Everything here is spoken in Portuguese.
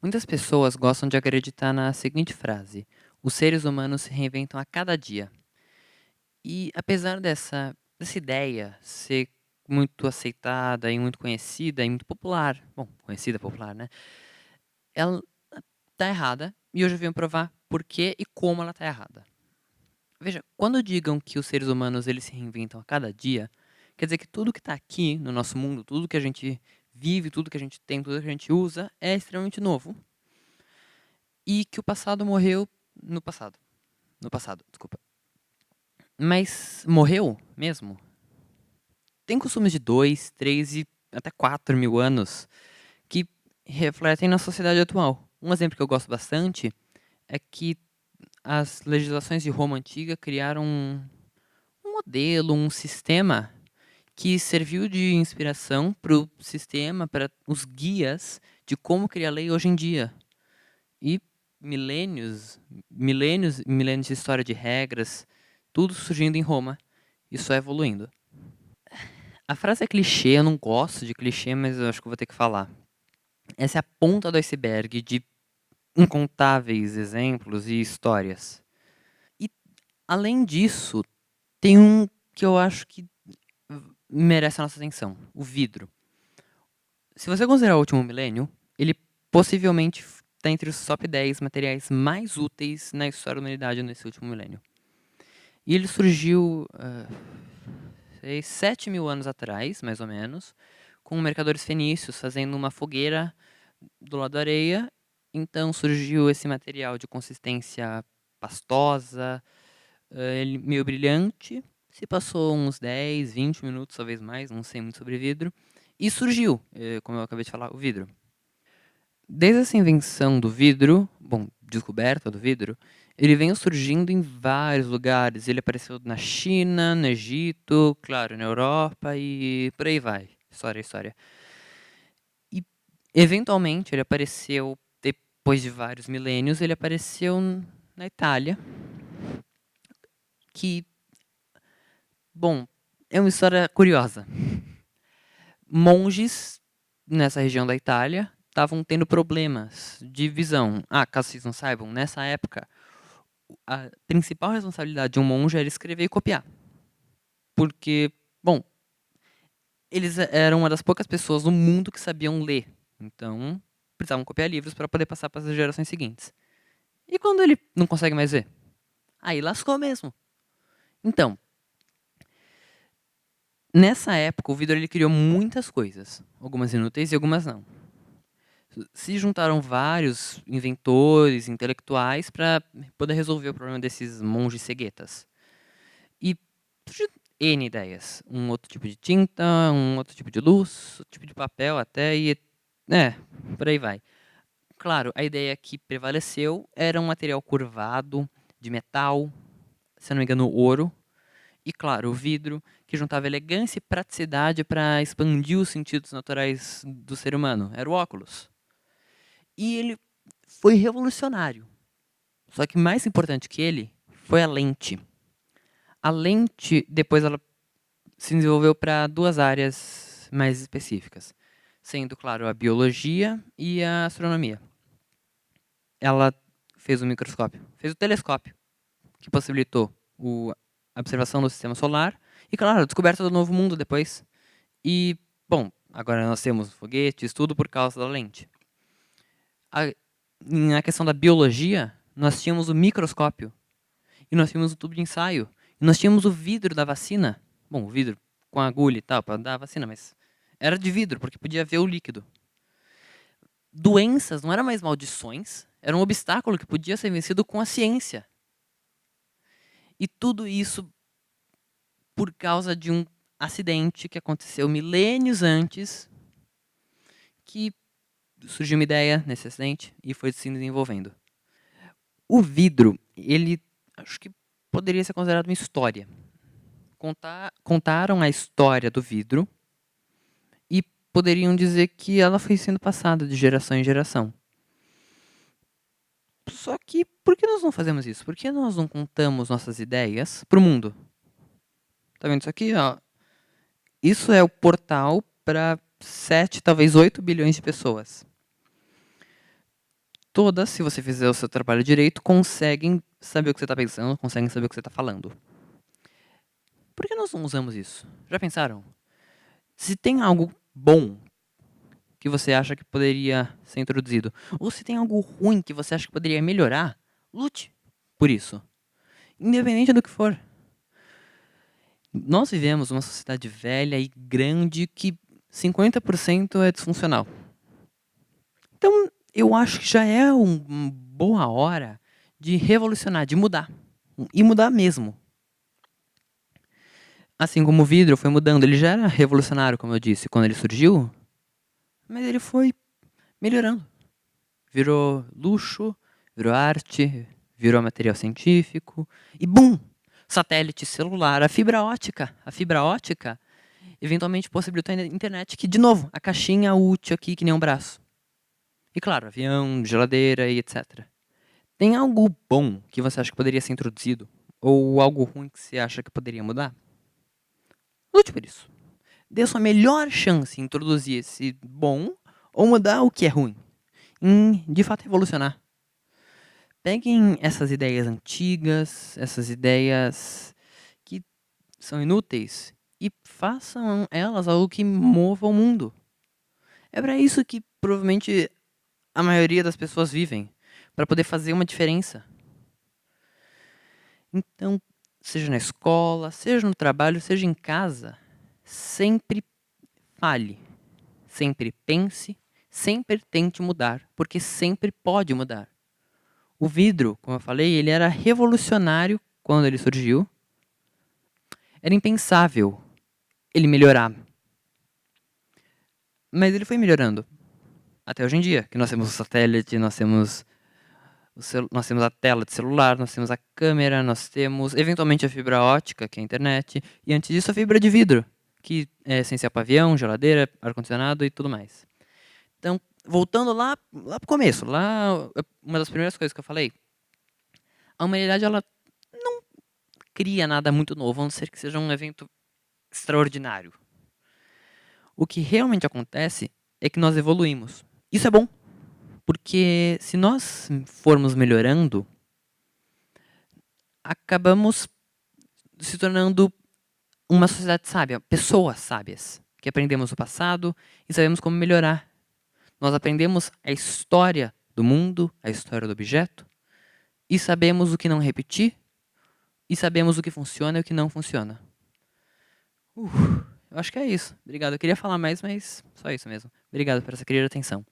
Muitas pessoas gostam de acreditar na seguinte frase: os seres humanos se reinventam a cada dia. E apesar dessa ideia ser muito aceitada e muito conhecida e muito popular, bom, conhecida, popular, né? Ela tá errada e hoje eu venho provar por que e como ela tá errada. Veja, quando digam que os seres humanos eles se reinventam a cada dia, quer dizer que tudo que está aqui no nosso mundo, tudo que a gente vive, tudo que a gente tem, tudo que a gente usa é extremamente novo e que o passado morreu no passado. No passado, desculpa. Mas morreu mesmo? Tem costumes de 2, 3 e até 4 mil anos que refletem na sociedade atual. Um exemplo que eu gosto bastante é que as legislações de Roma antiga criaram um modelo, um sistema que serviu de inspiração para o sistema, para os guias de como criar lei hoje em dia. E milênios de história de regras, tudo surgindo em Roma e só evoluindo. A frase é clichê, eu não gosto de clichê, mas eu acho que eu vou ter que falar. Essa é a ponta do iceberg de incontáveis exemplos e histórias. E, além disso, tem um que eu acho que merece a nossa atenção: o vidro. Se você considerar o último milênio, ele possivelmente está entre os top 10 materiais mais úteis na história da humanidade nesse último milênio. E ele surgiu 7 mil anos atrás, mais ou menos, com mercadores fenícios fazendo uma fogueira do lado da areia. Então surgiu esse material de consistência pastosa, ele meio brilhante. Se passou uns 10, 20 minutos, talvez mais, não sei muito sobre vidro. E surgiu, como eu acabei de falar, o vidro. Desde essa invenção do vidro, bom, descoberta do vidro, ele vem surgindo em vários lugares. Ele apareceu na China, no Egito, claro, na Europa e por aí vai. História, história. E, eventualmente, ele apareceu, depois de vários milênios, ele apareceu na Itália, que, bom, é uma história curiosa. Monges nessa região da Itália estavam tendo problemas de visão. Ah, caso vocês não saibam, nessa época, a principal responsabilidade de um monge era escrever e copiar. Porque, bom, eles eram uma das poucas pessoas no mundo que sabiam ler. Então, precisavam copiar livros para poder passar para as gerações seguintes. E quando ele não consegue mais ver? Aí lascou mesmo. Então, nessa época, o Vidor ele criou muitas coisas. Algumas inúteis e algumas não. Se juntaram vários inventores, intelectuais, para poder resolver o problema desses monges ceguetas. E N ideias. Um outro tipo de tinta, um outro tipo de luz, outro tipo de papel até, e por aí vai. Claro, a ideia que prevaleceu era um material curvado, de metal, se não me engano, ouro. E claro, o vidro, que juntava elegância e praticidade para expandir os sentidos naturais do ser humano. Era o óculos. E ele foi revolucionário. Só que mais importante que ele foi a lente. A lente, depois ela se desenvolveu para duas áreas mais específicas, sendo, claro, a biologia e a astronomia. Ela fez o microscópio, fez o telescópio, que possibilitou a observação do sistema solar e, claro, a descoberta do novo mundo depois. E, bom, agora nós temos foguetes, tudo por causa da lente. Na questão da biologia, nós tínhamos o microscópio, e nós tínhamos o tubo de ensaio, e nós tínhamos o vidro da vacina. Bom, o vidro com agulha e tal, para dar a vacina, mas era de vidro, porque podia ver o líquido. Doenças não eram mais maldições, era um obstáculo que podia ser vencido com a ciência. E tudo isso por causa de um acidente que aconteceu milênios antes, que surgiu uma ideia nesse acidente e foi se desenvolvendo. O vidro, ele acho que poderia ser considerado uma história. Contaram a história do vidro e poderiam dizer que ela foi sendo passada de geração em geração. Só que por que nós não fazemos isso? Por que nós não contamos nossas ideias para o mundo? Tá vendo isso aqui? Ó? Isso é o portal para 7, talvez 8 bilhões de pessoas. todas, se você fizer o seu trabalho direito, conseguem saber o que você está pensando, conseguem saber o que você está falando. Por que nós não usamos isso? Já pensaram? Se tem algo bom que você acha que poderia ser introduzido, ou se tem algo ruim que você acha que poderia melhorar, lute por isso. Independente do que for. Nós vivemos uma sociedade velha e grande que 50% é disfuncional. Então, eu acho que já é uma boa hora de revolucionar, de mudar. E mudar mesmo. Assim como o vidro foi mudando, ele já era revolucionário, como eu disse, quando ele surgiu, mas ele foi melhorando. Virou luxo, virou arte, virou material científico e bum! Satélite, celular, a fibra ótica. A fibra ótica eventualmente possibilitou a internet, que, de novo, a caixinha útil aqui que nem um braço. E claro, avião, geladeira e etc. Tem algo bom que você acha que poderia ser introduzido? Ou algo ruim que você acha que poderia mudar? Lute por isso. Dê a sua melhor chance em introduzir esse bom ou mudar o que é ruim. Em, de fato, revolucionar. Peguem essas ideias antigas, essas ideias que são inúteis e façam elas algo que mova o mundo. É para isso que provavelmente a maioria das pessoas vivem, para poder fazer uma diferença. Então, seja na escola, seja no trabalho, seja em casa, sempre fale, sempre pense, sempre tente mudar, porque sempre pode mudar. O vidro, como eu falei, ele era revolucionário quando ele surgiu. Era impensável ele melhorar. Mas ele foi melhorando. Até hoje em dia, que nós temos o satélite, nós temos a tela de celular, nós temos a câmera, nós temos eventualmente a fibra ótica, que é a internet, e antes disso a fibra de vidro, que é essencial para avião, geladeira, ar-condicionado e tudo mais. Então, voltando lá pro começo, lá uma das primeiras coisas que eu falei, a humanidade ela não cria nada muito novo, a não ser que seja um evento extraordinário. O que realmente acontece é que nós evoluímos. Isso é bom, porque se nós formos melhorando, acabamos se tornando uma sociedade sábia, pessoas sábias, que aprendemos o passado e sabemos como melhorar. Nós aprendemos a história do mundo, a história do objeto, e sabemos o que não repetir, e sabemos o que funciona e o que não funciona. Eu acho que é isso. Obrigado. Eu queria falar mais, mas só isso mesmo. Obrigado por essa querida atenção.